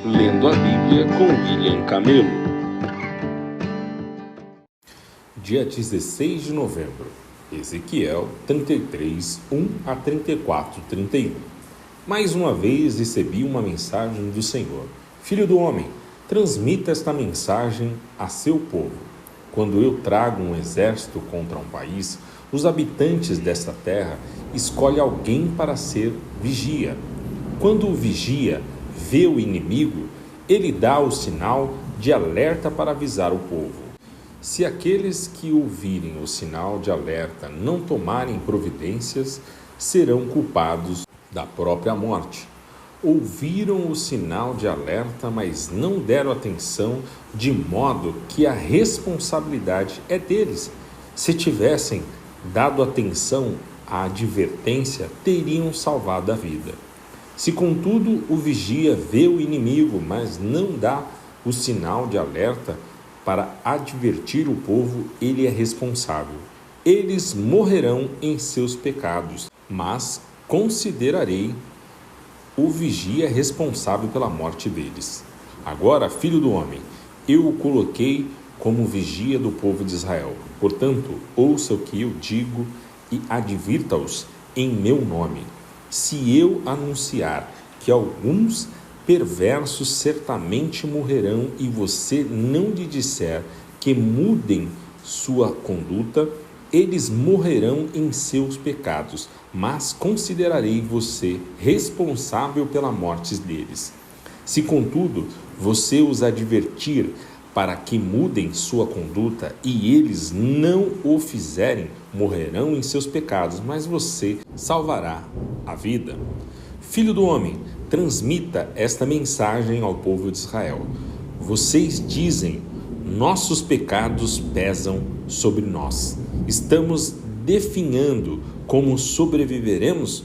Lendo a Bíblia com William Camelo. Dia 16 de novembro, Ezequiel 33, 1 a 34, 31. Mais uma vez recebi uma mensagem do Senhor. Filho do homem, transmita esta mensagem a seu povo. Quando eu trago um exército contra um país, os habitantes desta terra escolhem alguém para ser vigia. Quando o vigia vê o inimigo, ele dá o sinal de alerta para avisar o povo. Se aqueles que ouvirem o sinal de alerta não tomarem providências, serão culpados da própria morte. Ouviram o sinal de alerta, mas não deram atenção, de modo que a responsabilidade é deles. Se tivessem dado atenção à advertência, teriam salvado a vida. Se, contudo, o vigia vê o inimigo, mas não dá o sinal de alerta para advertir o povo, ele é responsável. Eles morrerão em seus pecados, mas considerarei o vigia responsável pela morte deles. Agora, filho do homem, eu o coloquei como vigia do povo de Israel. Portanto, ouça o que eu digo e advirta-os em meu nome. Se eu anunciar que alguns perversos certamente morrerão e você não lhe disser que mudem sua conduta, eles morrerão em seus pecados, mas considerarei você responsável pela morte deles. Se, contudo, você os advertir para que mudem sua conduta e eles não o fizerem, morrerão em seus pecados, mas você salvará a vida. Filho do homem, transmita esta mensagem ao povo de Israel. Vocês dizem: nossos pecados pesam sobre nós. Estamos definhando como sobreviveremos?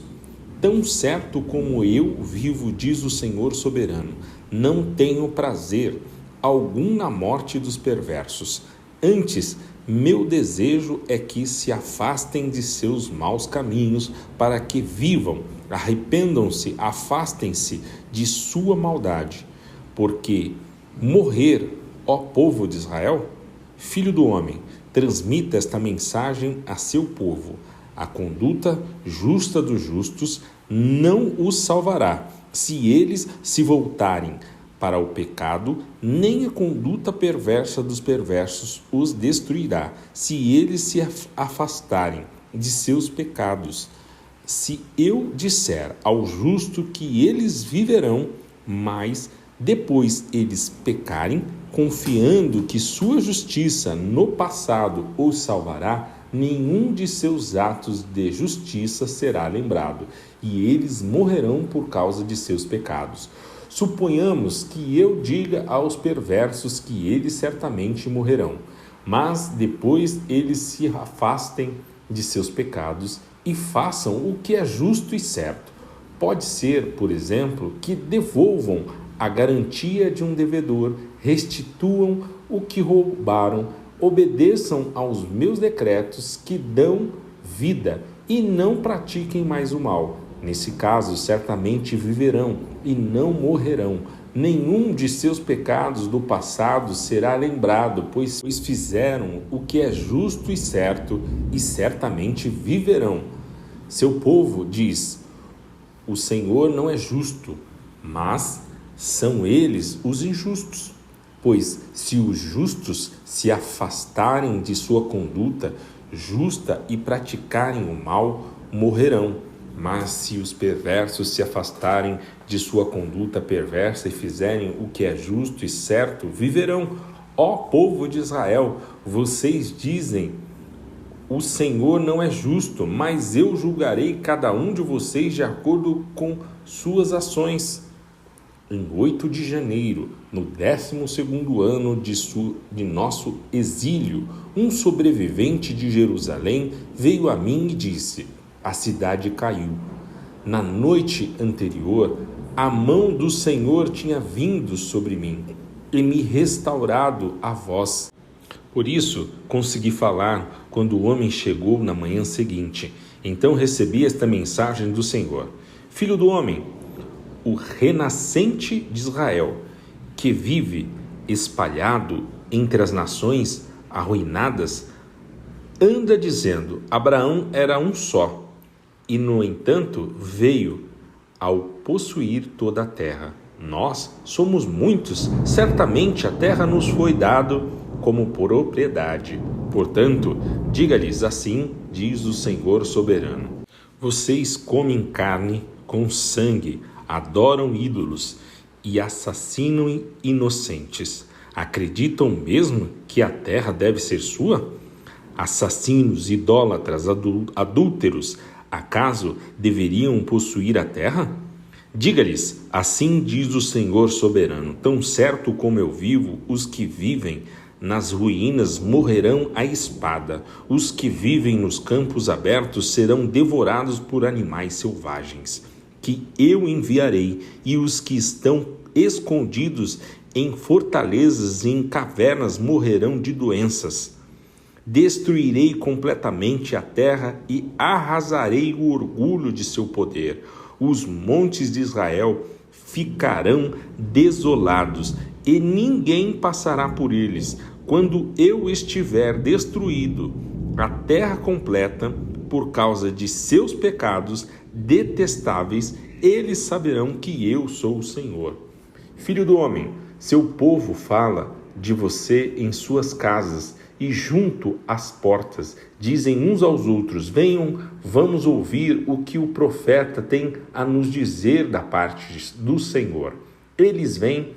Tão certo como eu vivo, diz o Senhor soberano, não tenho prazer algum na morte dos perversos. Antes, meu desejo é que se afastem de seus maus caminhos para que vivam. Arrependam-se, afastem-se de sua maldade. Porque morrer, ó povo de Israel? Filho do homem, transmita esta mensagem a seu povo. A conduta justa dos justos não os salvará, se eles se voltarem para o pecado, nem a conduta perversa dos perversos os destruirá, se eles se afastarem de seus pecados. Se eu disser ao justo que eles viverão, mas depois eles pecarem, confiando que sua justiça no passado os salvará, nenhum de seus atos de justiça será lembrado, e eles morrerão por causa de seus pecados. Suponhamos que eu diga aos perversos que eles certamente morrerão, mas depois eles se afastem de seus pecados e façam o que é justo e certo. Pode ser, por exemplo, que devolvam a garantia de um devedor, restituam o que roubaram, obedeçam aos meus decretos que dão vida e não pratiquem mais o mal. Nesse caso, certamente viverão e não morrerão. Nenhum de seus pecados do passado será lembrado, pois fizeram o que é justo e certo e certamente viverão. Seu povo diz: o Senhor não é justo, mas são eles os injustos. Pois se os justos se afastarem de sua conduta justa e praticarem o mal, morrerão. Mas se os perversos se afastarem de sua conduta perversa e fizerem o que é justo e certo, viverão. Ó povo de Israel, vocês dizem: o Senhor não é justo, mas eu julgarei cada um de vocês de acordo com suas ações. Em 8 de janeiro, no 12º ano de nosso exílio, um sobrevivente de Jerusalém veio a mim e disse: a cidade caiu. Na noite anterior, a mão do Senhor tinha vindo sobre mim e me restaurado a voz. Por isso, consegui falar quando o homem chegou na manhã seguinte. Então recebi esta mensagem do Senhor: Filho do homem, o renascente de Israel que vive espalhado entre as nações arruinadas, anda dizendo: Abraão era um só, e no entanto veio ao possuir toda a terra. Nós somos muitos, certamente a terra nos foi dado como propriedade. Portanto, diga-lhes: assim diz o Senhor soberano: vocês comem carne com sangue, adoram ídolos e assassinam inocentes. Acreditam mesmo que a terra deve ser sua? Assassinos, idólatras, adúlteros, acaso deveriam possuir a terra? Diga-lhes: assim diz o Senhor soberano: tão certo como eu vivo, os que vivem nas ruínas morrerão à espada. Os que vivem nos campos abertos serão devorados por animais selvagens, que eu enviarei, e os que estão escondidos em fortalezas e em cavernas morrerão de doenças. Destruirei completamente a terra e arrasarei o orgulho de seu poder. Os montes de Israel ficarão desolados e ninguém passará por eles. Quando eu estiver destruído a terra completa por causa de seus pecados detestáveis, eles saberão que eu sou o Senhor. Filho do homem, seu povo fala de você em suas casas e junto às portas. Dizem uns aos outros: venham, vamos ouvir o que o profeta tem a nos dizer da parte do Senhor. Eles vêm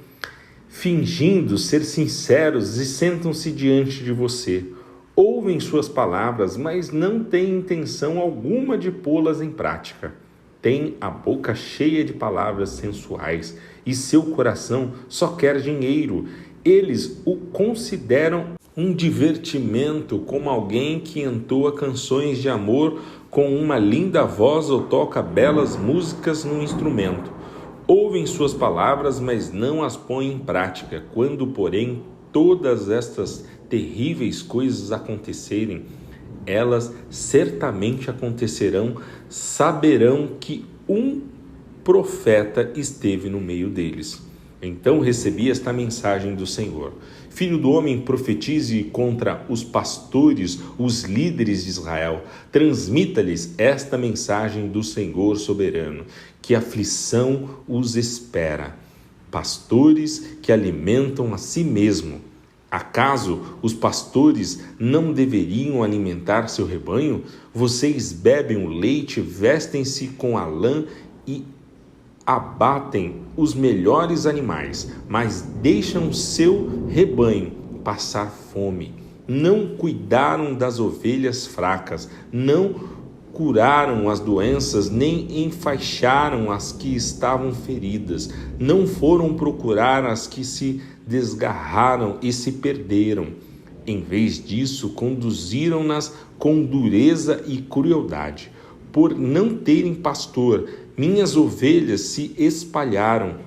fingindo ser sinceros e sentam-se diante de você. Ouvem suas palavras, mas não têm intenção alguma de pô-las em prática. Têm a boca cheia de palavras sensuais e seu coração só quer dinheiro. Eles o consideram um divertimento, como alguém que entoa canções de amor com uma linda voz ou toca belas músicas num instrumento. Ouvem suas palavras, mas não as põem em prática. Quando, porém, todas estas terríveis coisas acontecerem, elas certamente acontecerão, saberão que um profeta esteve no meio deles. Então recebi esta mensagem do Senhor: Filho do homem, profetize contra os pastores, os líderes de Israel. Transmita-lhes esta mensagem do Senhor soberano: que aflição os espera. Pastores que alimentam a si mesmo. Acaso os pastores não deveriam alimentar seu rebanho? Vocês bebem o leite, vestem-se com a lã e abatem os melhores animais, mas deixam seu rebanho passar fome. Não cuidaram das ovelhas fracas, não curaram as doenças, nem enfaixaram as que estavam feridas, não foram procurar as que se desgarraram e se perderam. Em vez disso, conduziram-nas com dureza e crueldade. Por não terem pastor, minhas ovelhas se espalharam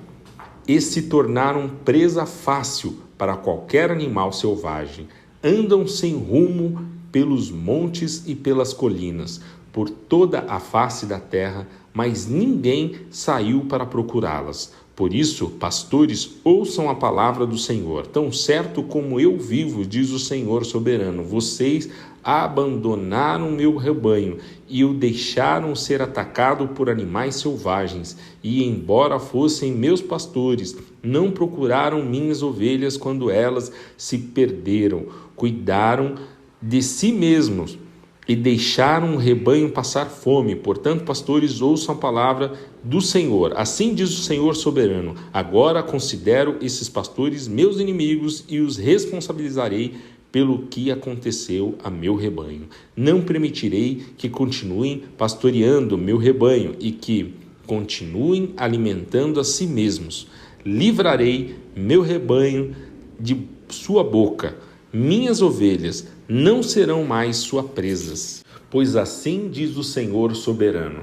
e se tornaram presa fácil para qualquer animal selvagem. Andam sem rumo pelos montes e pelas colinas, por toda a face da terra, mas ninguém saiu para procurá-las. Por isso, pastores, ouçam a palavra do Senhor. Tão certo como eu vivo, diz o Senhor soberano, vocês abandonaram meu rebanho e o deixaram ser atacado por animais selvagens. E, embora fossem meus pastores, não procuraram minhas ovelhas quando elas se perderam. Cuidaram de si mesmos e deixaram o rebanho passar fome. Portanto, pastores, ouçam a palavra do Senhor. Assim diz o Senhor soberano: agora considero esses pastores meus inimigos e os responsabilizarei pelo que aconteceu a meu rebanho. Não permitirei que continuem pastoreando meu rebanho e que continuem alimentando a si mesmos. Livrarei meu rebanho de sua boca. Minhas ovelhas não serão mais suas presas. Pois assim diz o Senhor soberano: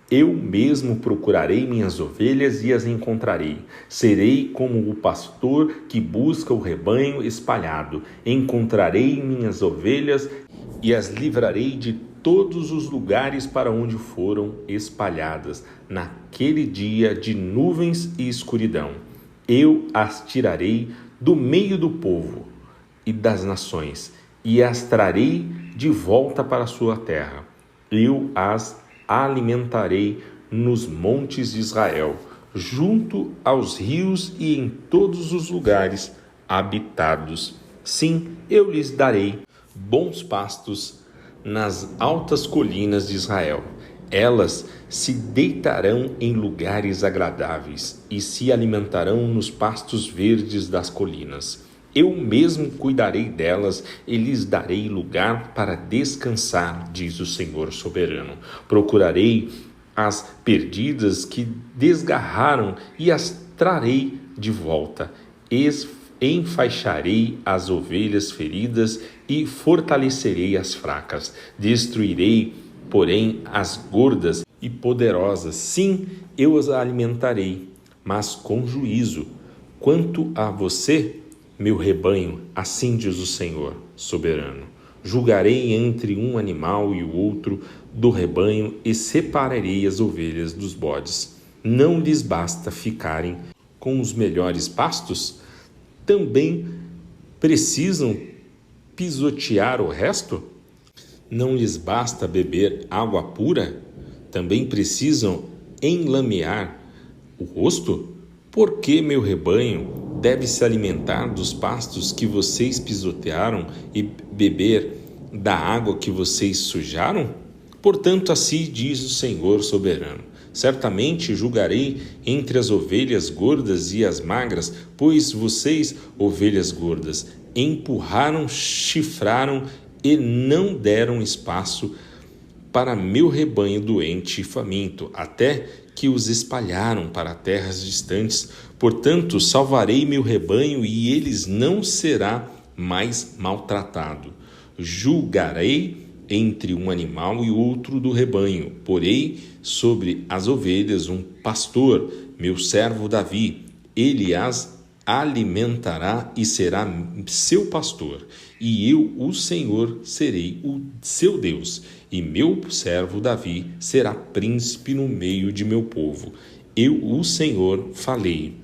eu mesmo procurarei minhas ovelhas e as encontrarei. Serei como o pastor que busca o rebanho espalhado. Encontrarei minhas ovelhas e as livrarei de todos os lugares para onde foram espalhadas, naquele dia de nuvens e escuridão. Eu as tirarei do meio do povo e das nações, e as trarei de volta para a sua terra. Eu as alimentarei nos montes de Israel, junto aos rios e em todos os lugares habitados. Sim, eu lhes darei bons pastos nas altas colinas de Israel. Elas se deitarão em lugares agradáveis e se alimentarão nos pastos verdes das colinas. Eu mesmo cuidarei delas e lhes darei lugar para descansar, diz o Senhor soberano. Procurarei as perdidas que desgarraram e as trarei de volta. Enfaixarei as ovelhas feridas e fortalecerei as fracas. Destruirei, porém, as gordas e poderosas. Sim, eu as alimentarei, mas com juízo. Quanto a você, meu rebanho, assim diz o Senhor soberano, julgarei entre um animal e o outro do rebanho e separarei as ovelhas dos bodes. Não lhes basta ficarem com os melhores pastos? Também precisam pisotear o resto? Não lhes basta beber água pura? Também precisam enlamear o rosto? Por que meu rebanho deve se alimentar dos pastos que vocês pisotearam e beber da água que vocês sujaram? Portanto, assim diz o Senhor soberano: certamente julgarei entre as ovelhas gordas e as magras, pois vocês, ovelhas gordas, empurraram, chifraram e não deram espaço para meu rebanho doente e faminto, até que os espalharam para terras distantes. Portanto, salvarei meu rebanho e eles não será mais maltratado. Julgarei entre um animal e outro do rebanho. Porei sobre as ovelhas um pastor, meu servo Davi. Ele as alimentará e será seu pastor. E eu, o Senhor, serei o seu Deus. E meu servo Davi será príncipe no meio de meu povo. Eu, o Senhor, falei.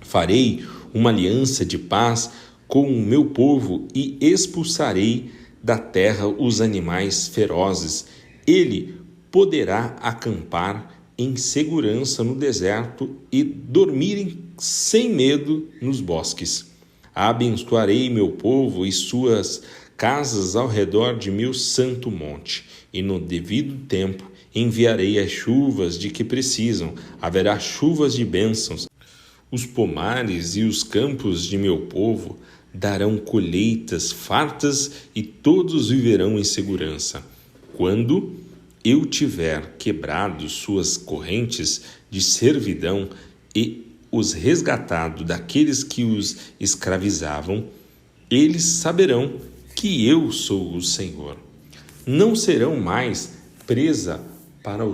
Farei uma aliança de paz com o meu povo e expulsarei da terra os animais ferozes. Ele poderá acampar em segurança no deserto e dormir sem medo nos bosques. Abençoarei meu povo e suas casas ao redor de meu santo monte, e no devido tempo enviarei as chuvas de que precisam. Haverá chuvas de bênçãos. Os pomares e os campos de meu povo darão colheitas fartas e todos viverão em segurança. Quando eu tiver quebrado suas correntes de servidão e os resgatado daqueles que os escravizavam, eles saberão que eu sou o Senhor. Não serão mais presa para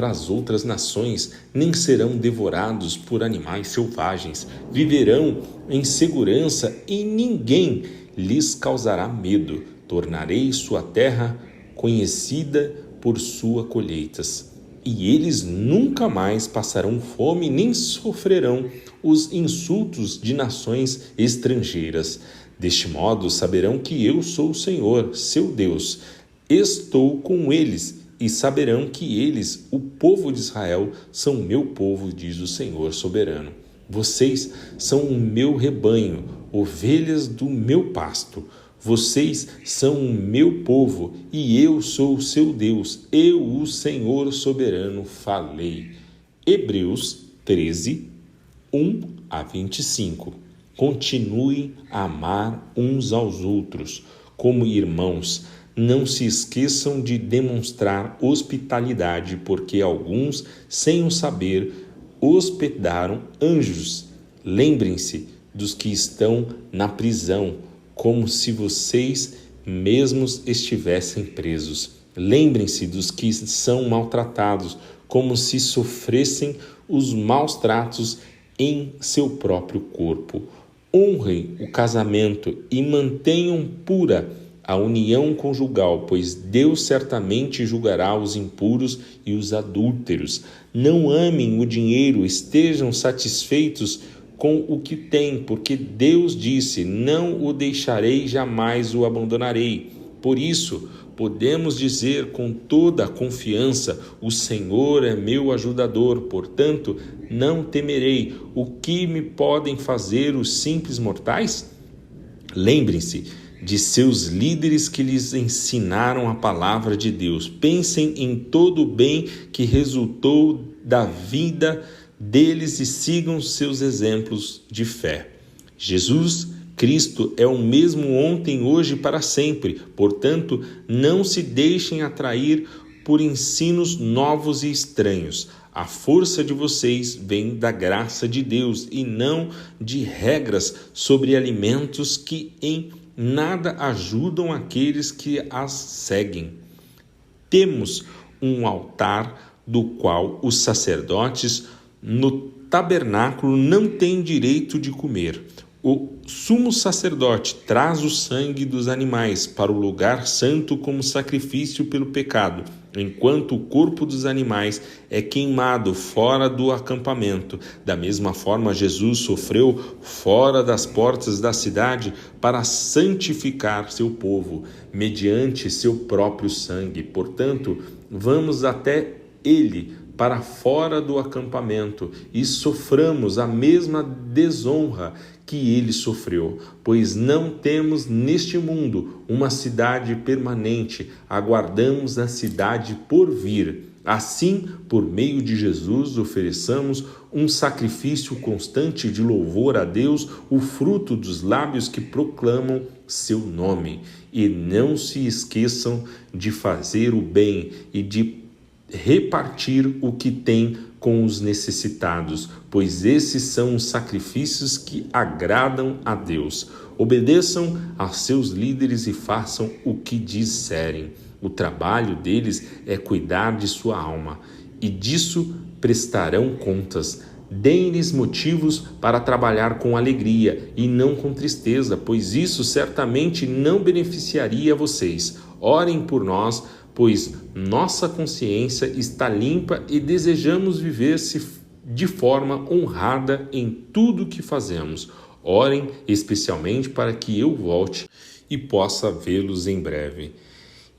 as outras nações, nem serão devorados por animais selvagens. Viverão em segurança e ninguém lhes causará medo. Tornarei sua terra conhecida por suas colheitas. E eles nunca mais passarão fome, nem sofrerão os insultos de nações estrangeiras. Deste modo saberão que eu sou o Senhor, seu Deus. Estou com eles e saberão que eles, o povo de Israel, são meu povo, diz o Senhor soberano. Vocês são o meu rebanho, ovelhas do meu pasto. Vocês são o meu povo e eu sou o seu Deus. Eu, o Senhor soberano, falei. Hebreus 13, 1 a 25. Continuem a amar uns aos outros como irmãos. Não se esqueçam de demonstrar hospitalidade, porque alguns, sem o saber, hospedaram anjos. Lembrem-se dos que estão na prisão, como se vocês mesmos estivessem presos. Lembrem-se dos que são maltratados, como se sofressem os maus tratos em seu próprio corpo. Honrem o casamento e mantenham pura a união conjugal, pois Deus certamente julgará os impuros e os adúlteros. Não amem o dinheiro, estejam satisfeitos com o que tem, porque Deus disse: não o deixarei, jamais o abandonarei. Por isso, podemos dizer com toda a confiança: o Senhor é meu ajudador, portanto, não temerei. O que me podem fazer os simples mortais? Lembrem-se de seus líderes que lhes ensinaram a palavra de Deus. Pensem em todo o bem que resultou da vida deles e sigam seus exemplos de fé. Jesus Cristo é o mesmo ontem, hoje e para sempre. Portanto, não se deixem atrair por ensinos novos e estranhos. A força de vocês vem da graça de Deus e não de regras sobre alimentos que em nada ajudam aqueles que as seguem. Temos um altar do qual os sacerdotes no tabernáculo não têm direito de comer. O sumo sacerdote traz o sangue dos animais para o lugar santo como sacrifício pelo pecado, enquanto o corpo dos animais é queimado fora do acampamento. Da mesma forma, Jesus sofreu fora das portas da cidade para santificar seu povo, mediante seu próprio sangue. Portanto, vamos até ele para fora do acampamento e soframos a mesma desonra que ele sofreu, pois não temos neste mundo uma cidade permanente, aguardamos a cidade por vir. Assim, por meio de Jesus, ofereçamos um sacrifício constante de louvor a Deus, o fruto dos lábios que proclamam seu nome. E não se esqueçam de fazer o bem e de repartir o que tem com os necessitados, pois esses são os sacrifícios que agradam a Deus. Obedeçam a seus líderes e façam o que disserem. O trabalho deles é cuidar de sua alma, e disso prestarão contas. Deem-lhes motivos para trabalhar com alegria e não com tristeza, pois isso certamente não beneficiaria vocês. Orem por nós, pois nossa consciência está limpa e desejamos viver de forma honrada em tudo que fazemos. Orem especialmente para que eu volte e possa vê-los em breve.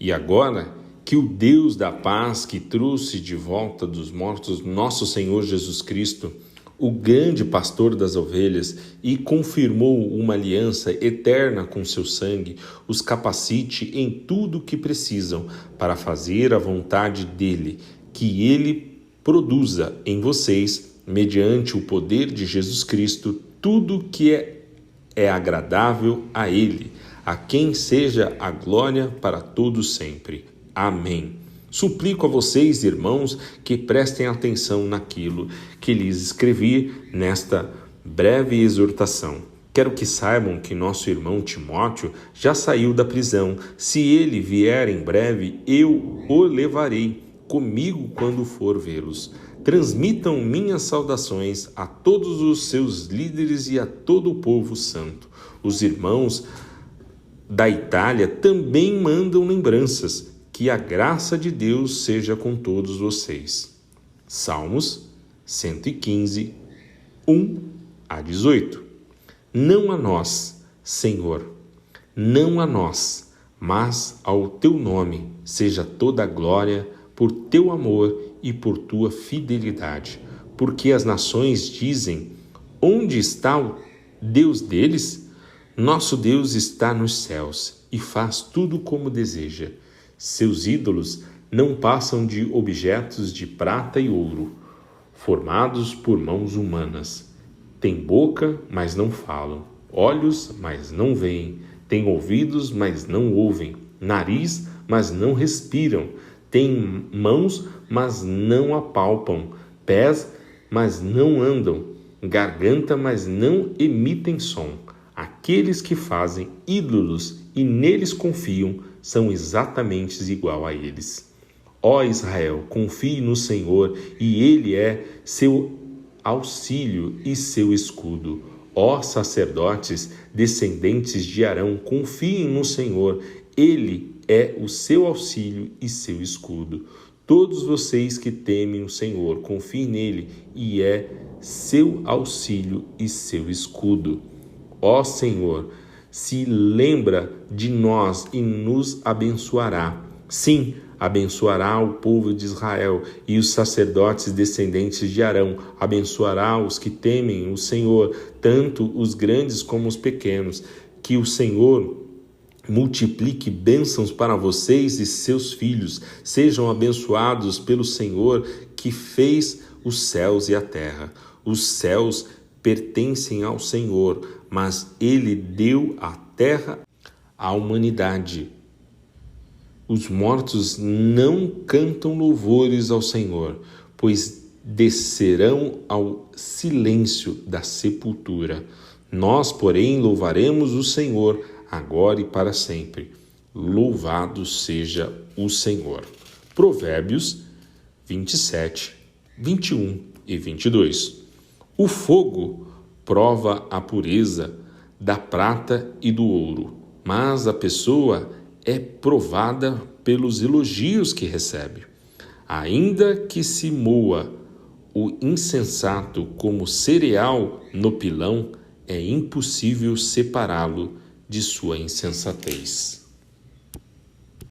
E agora, que o Deus da paz, que trouxe de volta dos mortos nosso Senhor Jesus Cristo, o grande pastor das ovelhas, e confirmou uma aliança eterna com seu sangue, os capacite em tudo o que precisam para fazer a vontade dele, que ele produza em vocês, mediante o poder de Jesus Cristo, tudo que é agradável a ele, a quem seja a glória para todos sempre. Amém. Suplico a vocês, irmãos, que prestem atenção naquilo que lhes escrevi nesta breve exortação. Quero que saibam que nosso irmão Timóteo já saiu da prisão. Se ele vier em breve, eu o levarei comigo quando for vê-los. Transmitam minhas saudações a todos os seus líderes e a todo o povo santo. Os irmãos da Itália também mandam lembranças. Que a graça de Deus seja com todos vocês. Salmos 115, 1 a 18. Não a nós, Senhor, não a nós, mas ao teu nome seja toda a glória por teu amor e por tua fidelidade. Porque as nações dizem: onde está o Deus deles? Nosso Deus está nos céus e faz tudo como deseja. Seus ídolos não passam de objetos de prata e ouro, formados por mãos humanas. Têm boca, mas não falam, olhos, mas não veem, têm ouvidos, mas não ouvem, nariz, mas não respiram, têm mãos, mas não apalpam, pés, mas não andam, garganta, mas não emitem som. Aqueles que fazem ídolos e neles confiam são exatamente igual a eles. Ó Israel, confie no Senhor, e Ele é seu auxílio e seu escudo. Ó sacerdotes, descendentes de Arão, confiem no Senhor, Ele é o seu auxílio e seu escudo. Todos vocês que temem o Senhor, confiem nele e é seu auxílio e seu escudo. Ó Senhor, se lembra de nós e nos abençoará. Sim, abençoará o povo de Israel e os sacerdotes descendentes de Arão. Abençoará os que temem o Senhor, tanto os grandes como os pequenos. Que o Senhor multiplique bênçãos para vocês e seus filhos. Sejam abençoados pelo Senhor que fez os céus e a terra. Os céus pertencem ao Senhor, mas Ele deu a terra à humanidade. Os mortos não cantam louvores ao Senhor, pois descerão ao silêncio da sepultura. Nós, porém, louvaremos o Senhor, agora e para sempre. Louvado seja o Senhor. Provérbios 27, 21 e 22. O fogo prova a pureza da prata e do ouro, mas a pessoa é provada pelos elogios que recebe. Ainda que se moa o insensato como cereal no pilão, é impossível separá-lo de sua insensatez.